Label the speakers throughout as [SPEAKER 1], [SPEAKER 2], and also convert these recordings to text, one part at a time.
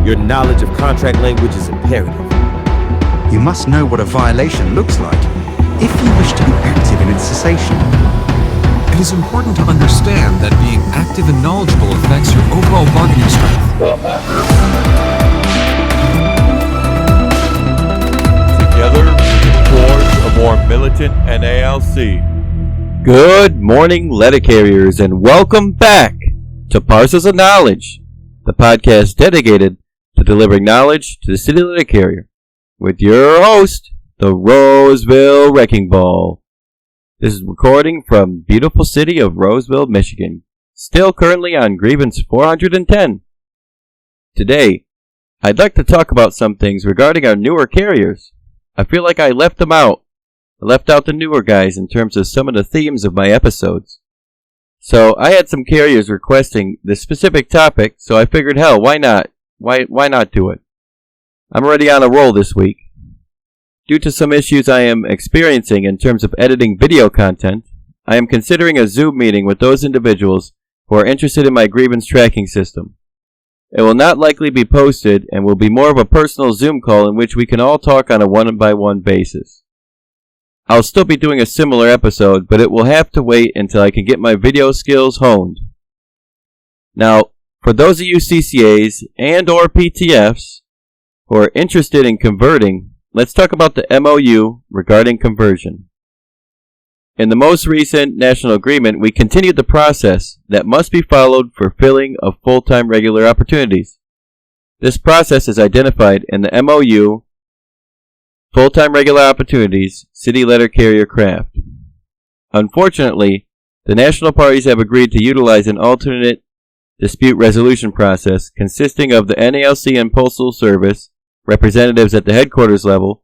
[SPEAKER 1] Your knowledge of contract language is imperative.
[SPEAKER 2] You must know what a violation looks like if you wish to be active in its cessation.
[SPEAKER 3] It is important to understand that being active and knowledgeable affects your overall bargaining strength.
[SPEAKER 4] Together, towards a more militant NALC.
[SPEAKER 5] Good morning, letter carriers, and welcome back to Parcels of Knowledge, the podcast dedicated to delivering knowledge to the city letter carrier, with your host, the Roseville Wrecking Ball. This is recording from beautiful city of Roseville, Michigan, still currently on grievance 410. Today, I'd like to talk about some things regarding our newer carriers. I feel like I left them out. I left out the newer guys in terms of some of the themes of my episodes. So I had some carriers requesting this specific topic, so I figured, hell, why not? Why not do it? I'm already on a roll this week. Due to some issues I am experiencing in terms of editing video content, I am considering a Zoom meeting with those individuals who are interested in my grievance tracking system. It will not likely be posted and will be more of a personal Zoom call in which we can all talk on a one-by-one basis. I'll still be doing a similar episode, but it will have to wait until I can get my video skills honed. Now, for those of you CCAs and or PTFs who are interested in converting, let's talk about the MOU regarding conversion. In the most recent national agreement, we continued the process that must be followed for filling of full-time regular opportunities. This process is identified in the MOU, Full-Time Regular Opportunities, City Letter Carrier Craft. Unfortunately, the national parties have agreed to utilize an alternate dispute resolution process consisting of the NALC and Postal Service representatives at the headquarters level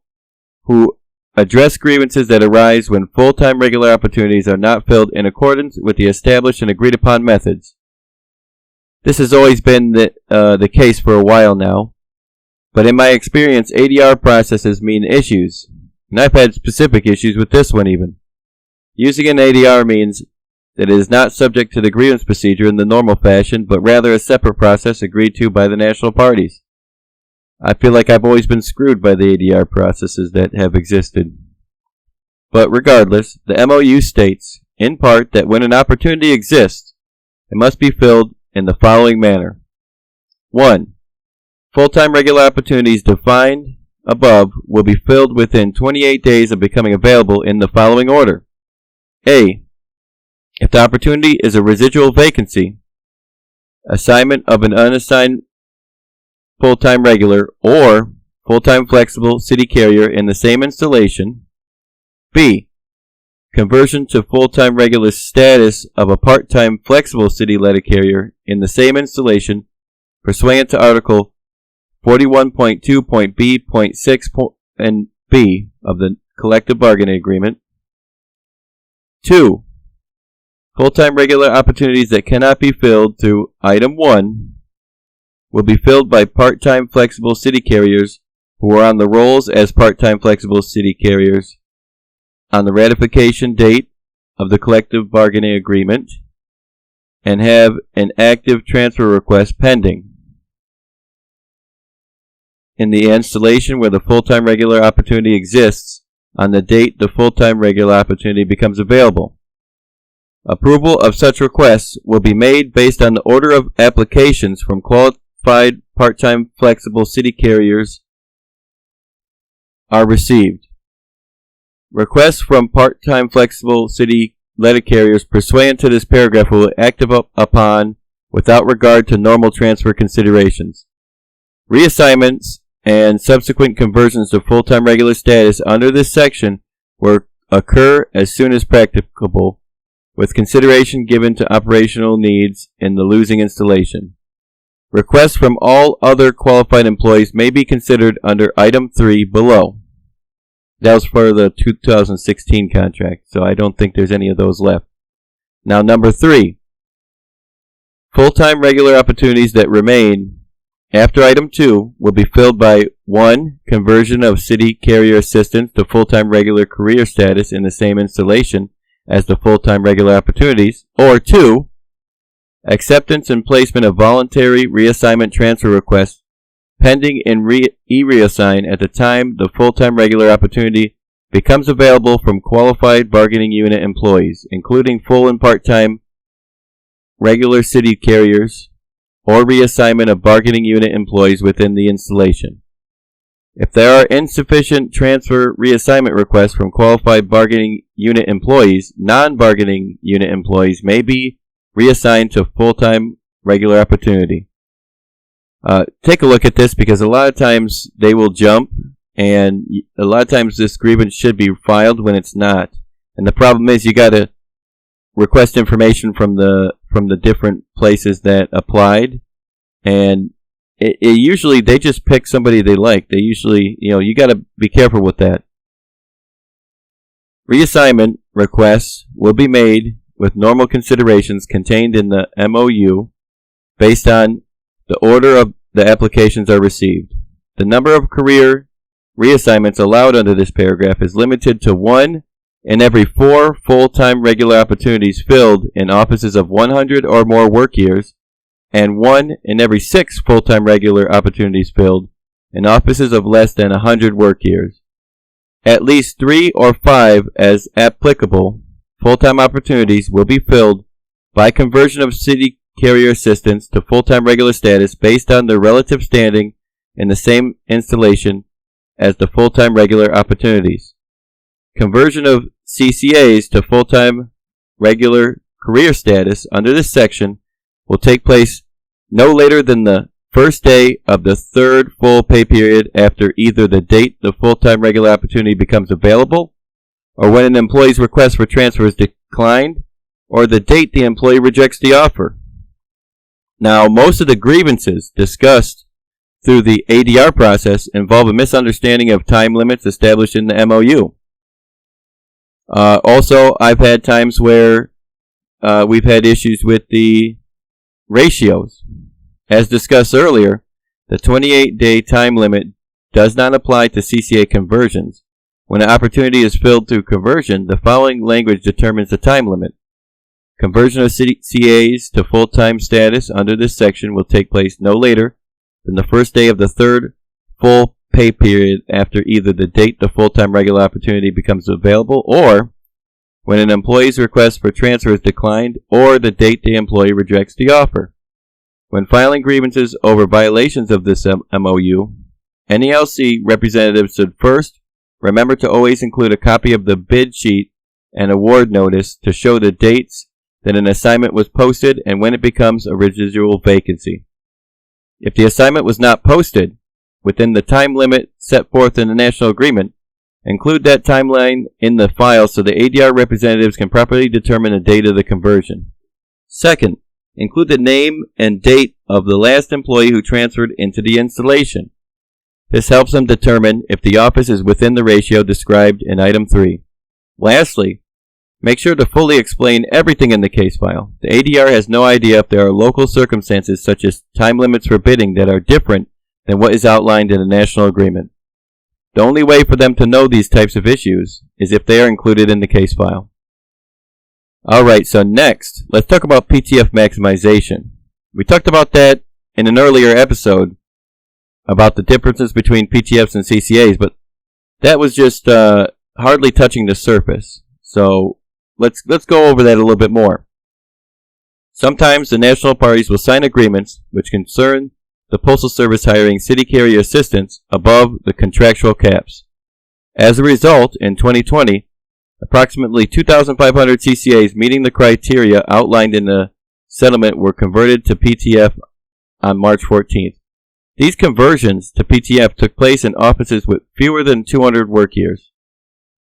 [SPEAKER 5] who address grievances that arise when full-time regular opportunities are not filled in accordance with the established and agreed upon methods. This has always been the case for a while now, but in my experience, ADR processes mean issues, and I've had specific issues with this one even. Using an ADR means that it is not subject to the grievance procedure in the normal fashion, but rather a separate process agreed to by the national parties. I feel like I've always been screwed by the ADR processes that have existed. But regardless, the MOU states, in part, that when an opportunity exists, it must be filled in the following manner. 1. Full-time regular opportunities defined above will be filled within 28 days of becoming available in the following order. A. If the opportunity is a residual vacancy, assignment of an unassigned full-time regular or full-time flexible city carrier in the same installation. B. Conversion to full-time regular status of a part-time flexible city letter carrier in the same installation pursuant to Article 41.2.B.6 and B of the Collective Bargaining Agreement. 2. Full-time regular opportunities that cannot be filled through Item 1 will be filled by part-time flexible city carriers who are on the rolls as part-time flexible city carriers on the ratification date of the collective bargaining agreement and have an active transfer request pending. In the installation where the full-time regular opportunity exists on the date the full-time regular opportunity becomes available. Approval of such requests will be made based on the order of applications from qualified part-time flexible city carriers are received. Requests from part-time flexible city letter carriers pursuant to this paragraph will act upon without regard to normal transfer considerations. Reassignments and subsequent conversions to full-time regular status under this section will occur as soon as practicable, with consideration given to operational needs in the losing installation. Requests from all other qualified employees may be considered under Item 3 below. That was for the 2016 contract, so I don't think there's any of those left. Now, number 3. Full-time regular opportunities that remain after Item 2 will be filled by 1. Conversion of city carrier assistants to full-time regular career status in the same installation as the full-time regular opportunities, or 2. Acceptance and placement of voluntary reassignment transfer requests pending and reassign at the time the full-time regular opportunity becomes available from qualified bargaining unit employees, including full and part-time regular city carriers, or reassignment of bargaining unit employees within the installation. If there are insufficient transfer reassignment requests from qualified bargaining unit employees, non-bargaining unit employees may be reassigned to full-time regular opportunity. Take a look at this, because a lot of times they will jump, and a lot of times this grievance should be filed when it's not. And the problem is you got to request information from the different places that applied, and it usually they just pick somebody they like. They usually, you got to be careful with that. Reassignment requests will be made with normal considerations contained in the MOU based on the order of the applications are received. The number of career reassignments allowed under this paragraph is limited to 1 in every 4 full-time regular opportunities filled in offices of 100 or more work years, and 1 in every 6 full-time regular opportunities filled in offices of less than 100 work years. At least 3 or 5, as applicable, full-time opportunities will be filled by conversion of city carrier assistants to full-time regular status based on their relative standing in the same installation as the full-time regular opportunities. Conversion of CCAs to full-time regular career status under this section will take place no later than the first day of the third full pay period after either the date the full-time regular opportunity becomes available, or when an employee's request for transfer is declined, or the date the employee rejects the offer. Now, most of the grievances discussed through the ADR process involve a misunderstanding of time limits established in the MOU. Also, I've had times where we've had issues with the ratios. As discussed earlier, the 28-day time limit does not apply to CCA conversions. When an opportunity is filled through conversion, the following language determines the time limit. Conversion of CAs to full-time status under this section will take place no later than the first day of the third full pay period after either the date the full-time regular opportunity becomes available, or when an employee's request for transfer is declined, or the date the employee rejects the offer. When filing grievances over violations of this MOU, NELC representatives should first remember to always include a copy of the bid sheet and award notice to show the dates that an assignment was posted and when it becomes a residual vacancy. If the assignment was not posted within the time limit set forth in the national agreement, include that timeline in the file so the ADR representatives can properly determine the date of the conversion. Second, include the name and date of the last employee who transferred into the installation. This helps them determine if the office is within the ratio described in Item 3. Lastly, make sure to fully explain everything in the case file. The ADR has no idea if there are local circumstances such as time limits for bidding that are different than what is outlined in the national agreement. The only way for them to know these types of issues is if they are included in the case file. Alright, so next, let's talk about PTF maximization. We talked about that in an earlier episode about the differences between PTFs and CCAs, but that was just hardly touching the surface. So let's go over that a little bit more. Sometimes the national parties will sign agreements which concern the Postal Service hiring city carrier assistants above the contractual caps. As a result, in 2020, approximately 2,500 CCAs meeting the criteria outlined in the settlement were converted to PTF on March 14th. These conversions to PTF took place in offices with fewer than 200 work years.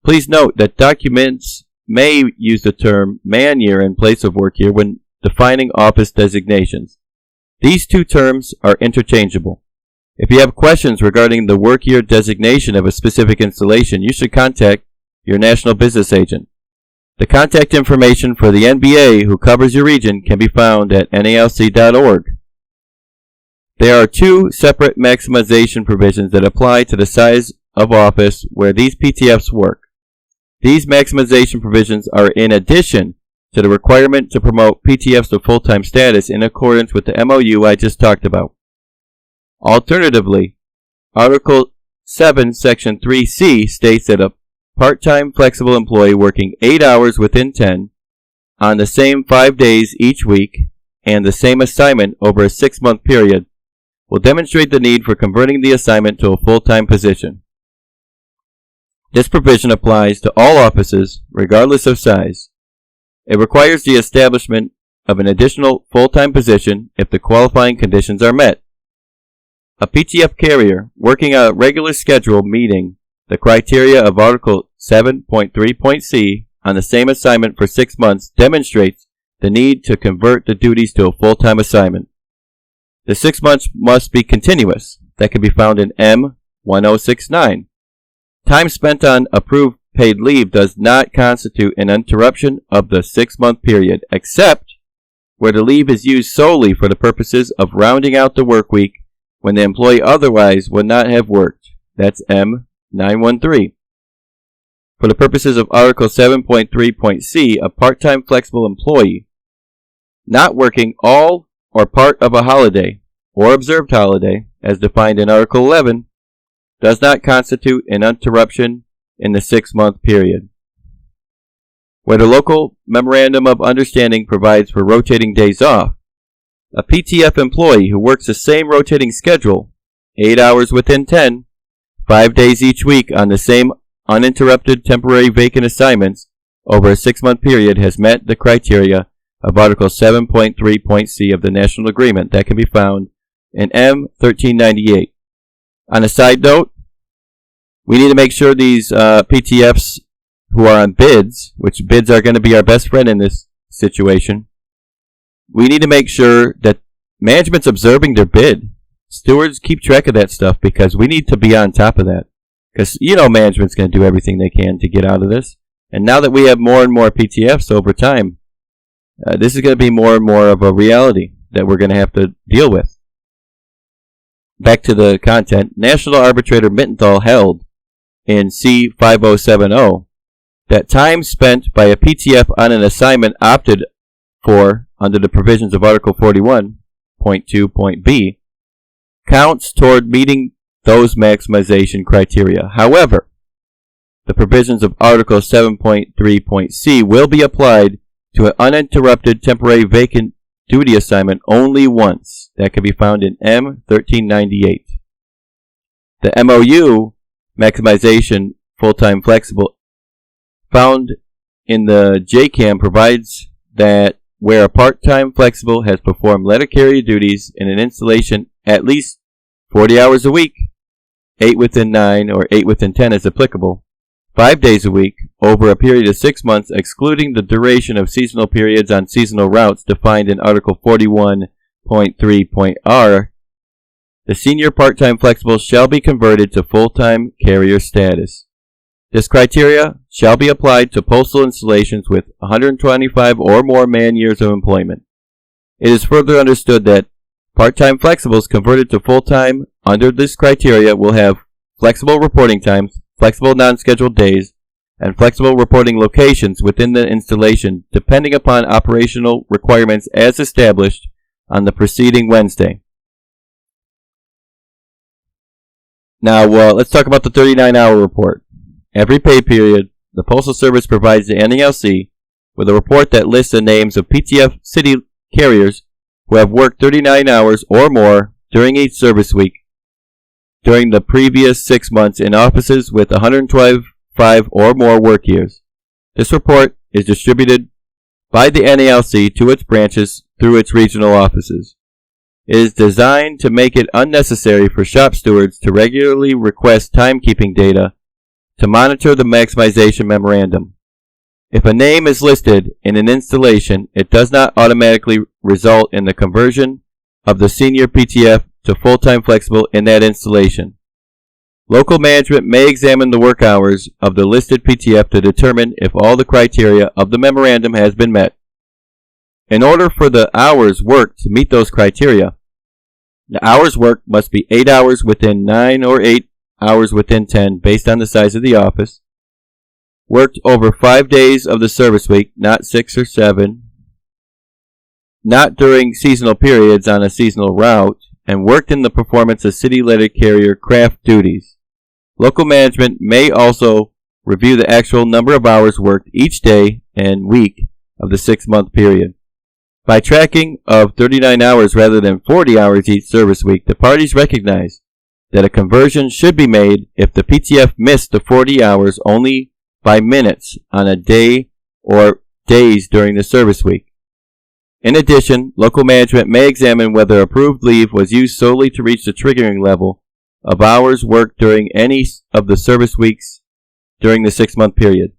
[SPEAKER 5] Please note that documents may use the term man year in place of work year when defining office designations. These two terms are interchangeable. If you have questions regarding the work year designation of a specific installation, you should contact your national business agent. The contact information for the NBA who covers your region can be found at nalc.org. There are two separate maximization provisions that apply to the size of office where these PTFs work. These maximization provisions are in addition to the requirement to promote PTFs to full-time status in accordance with the MOU I just talked about. Alternatively, Article 7, Section 3C states that a part-time flexible employee working 8 hours within 10 on the same 5 days each week and the same assignment over a 6-month period will demonstrate the need for converting the assignment to a full-time position. This provision applies to all offices, regardless of size. It requires the establishment of an additional full-time position if the qualifying conditions are met. A PTF carrier working a regular schedule meeting the criteria of Article 7.3.c on the same assignment for 6 months demonstrates the need to convert the duties to a full-time assignment. The 6 months must be continuous. That can be found in M1069. Time spent on approved paid leave does not constitute an interruption of the 6-month period, except where the leave is used solely for the purposes of rounding out the work week when the employee otherwise would not have worked. That's M913. For the purposes of Article 7.3.c, a part-time flexible employee not working all or part of a holiday or observed holiday, as defined in Article 11, does not constitute an interruption in the 6-month period. Where the local Memorandum of Understanding provides for rotating days off, a PTF employee who works the same rotating schedule, 8 hours within 10, 5 days each week on the same uninterrupted temporary vacant assignments over a 6-month period has met the criteria of Article 7.3.c of the National Agreement. That can be found in M1398. On a side note, we need to make sure these PTFs who are on bids, which bids are going to be our best friend in this situation, we need to make sure that management's observing their bid. Stewards keep track of that stuff because we need to be on top of that. Because management's going to do everything they can to get out of this. And now that we have more and more PTFs over time, this is going to be more and more of a reality that we're going to have to deal with. Back to the content. National Arbitrator Mittenthal held in C5070 that time spent by a PTF on an assignment opted for under the provisions of Article 41.2.b counts toward meeting those maximization criteria. However, the provisions of Article 7.3.c will be applied to an uninterrupted temporary vacant duty assignment only once. That can be found in M1398. The MOU, Maximization Full-Time Flexible, found in the JCAM provides that where a part-time flexible has performed letter carrier duties in an installation at least 40 hours a week, 8 within 9 or 8 within 10 is applicable, 5 days a week, over a period of 6 months, excluding the duration of seasonal periods on seasonal routes defined in Article 41.3.r, the senior part-time flexible shall be converted to full-time carrier status. This criteria shall be applied to postal installations with 125 or more man-years of employment. It is further understood that part-time flexibles converted to full-time under this criteria will have flexible reporting times, flexible non-scheduled days, and flexible reporting locations within the installation depending upon operational requirements as established on the preceding Wednesday. Now, let's talk about the 39-hour report. Every pay period, the Postal Service provides the NALC with a report that lists the names of PTF city carriers who have worked 39 hours or more during each service week during the previous 6 months in offices with 125 or more work years. This report is distributed by the NALC to its branches through its regional offices. It is designed to make it unnecessary for shop stewards to regularly request timekeeping data to monitor the maximization memorandum. If a name is listed in an installation, it does not automatically result in the conversion of the senior PTF to full-time flexible in that installation. Local management may examine the work hours of the listed PTF to determine if all the criteria of the memorandum has been met. In order for the hours worked to meet those criteria, the hours worked must be 8 hours within 9 or 8 hours within 10 based on the size of the office, worked over 5 days of the service week, not 6 or 7, not during seasonal periods on a seasonal route, and worked in the performance of city letter carrier craft duties. Local management may also review the actual number of hours worked each day and week of the 6-month period. By tracking of 39 hours rather than 40 hours each service week, the parties recognize that a conversion should be made if the PTF missed the 40 hours only by minutes on a day or days during the service week. In addition, local management may examine whether approved leave was used solely to reach the triggering level of hours worked during any of the service weeks during the 6-month period.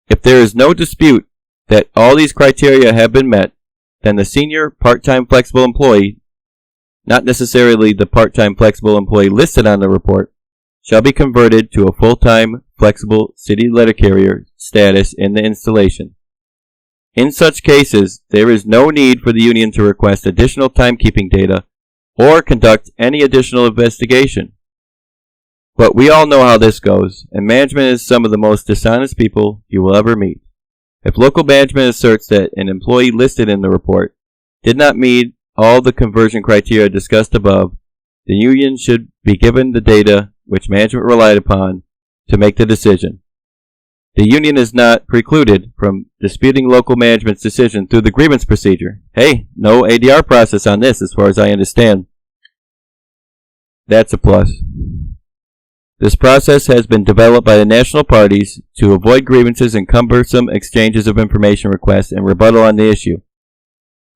[SPEAKER 5] If there is no dispute that all these criteria have been met, then the senior part-time flexible employee, not necessarily the part-time flexible employee listed on the report, shall be converted to a full-time flexible city letter carrier status in the installation. In such cases, there is no need for the union to request additional timekeeping data or conduct any additional investigation. But we all know how this goes, and management is some of the most dishonest people you will ever meet. If local management asserts that an employee listed in the report did not meet all the conversion criteria discussed above, the union should be given the data which management relied upon to make the decision. The union is not precluded from disputing local management's decision through the grievance procedure. Hey, no ADR process on this as far as I understand. That's a plus. This process has been developed by the national parties to avoid grievances and cumbersome exchanges of information requests and rebuttal on the issue.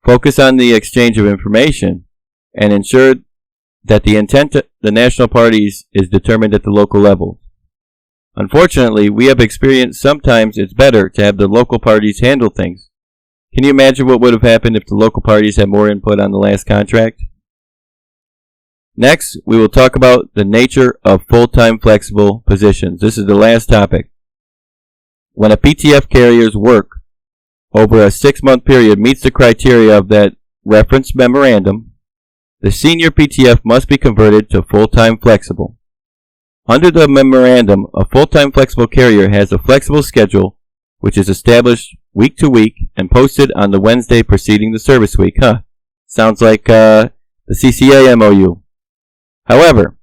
[SPEAKER 5] Focus on the exchange of information and ensure that the intent of the national parties is determined at the local level. Unfortunately, we have experienced sometimes it's better to have the local parties handle things. Can you imagine what would have happened if the local parties had more input on the last contract? Next, we will talk about the nature of full-time flexible positions. This is the last topic. When a PTF carrier's work over a 6-month period meets the criteria of that reference memorandum, the senior PTF must be converted to full-time flexible. Under the memorandum, a full-time flexible carrier has a flexible schedule which is established week to week and posted on the Wednesday preceding the service week. Sounds like the CCA MOU. However,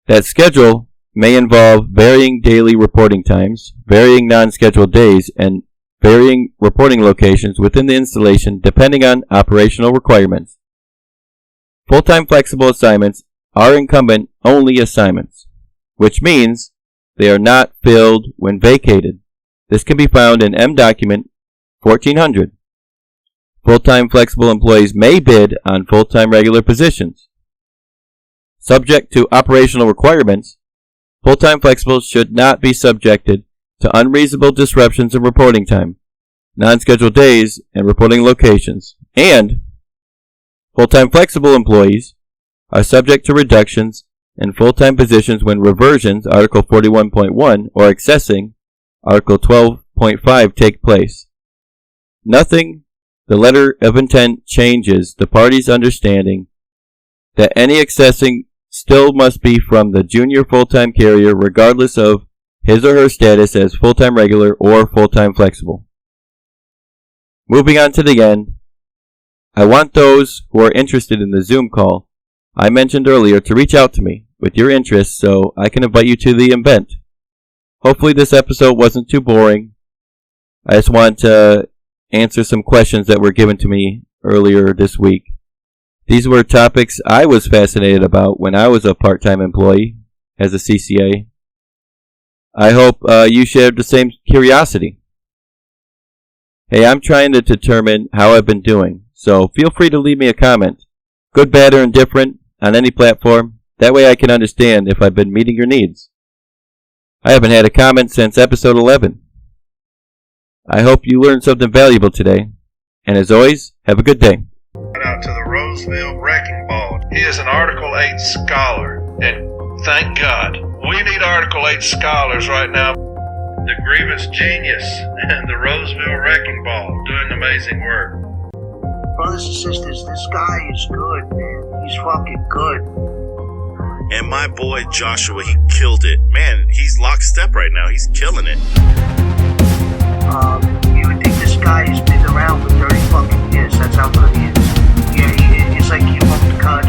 [SPEAKER 5] that schedule may involve varying daily reporting times, varying non-scheduled days, and varying reporting locations within the installation depending on operational requirements. Full-time flexible assignments are incumbent only assignments, which means they are not filled when vacated. This can be found in M document 1400. Full-time flexible employees may bid on full-time regular positions. Subject to operational requirements, full-time flexibles should not be subjected to unreasonable disruptions in reporting time, non-scheduled days, and reporting locations. And full-time flexible employees are subject to reductions in full-time positions when reversions, Article 41.1, or accessing, Article 12.5, take place. Nothing the letter of intent changes the parties' understanding that any accessing still must be from the junior full-time carrier regardless of his or her status as full-time regular or full-time flexible. Moving on to the end, I want those who are interested in the Zoom call I mentioned earlier to reach out to me with your interests so I can invite you to the event. Hopefully this episode wasn't too boring. I just want to answer some questions that were given to me earlier this week. These were topics I was fascinated about when I was a part-time employee as a CCA. I hope you shared the same curiosity. Hey, I'm trying to determine how I've been doing, so feel free to leave me a comment, good, bad, or indifferent, on any platform. That way I can understand if I've been meeting your needs. I haven't had a comment since episode 11. I hope you learned something valuable today, and as always, have a good day.
[SPEAKER 6] Out to the Roseville Wrecking Ball. He is an Article 8 scholar, and thank God, we need Article 8 scholars right now. The Grievous Genius and the Roseville Wrecking Ball doing amazing work.
[SPEAKER 7] Brothers and sisters, this guy is good, man. He's fucking good.
[SPEAKER 8] And my boy Joshua, he killed it. Man, he's lockstep right now. He's killing it.
[SPEAKER 7] You would think this guy has been around for 30 fucking years. That's how good he is. Yeah, it's like he won't cut.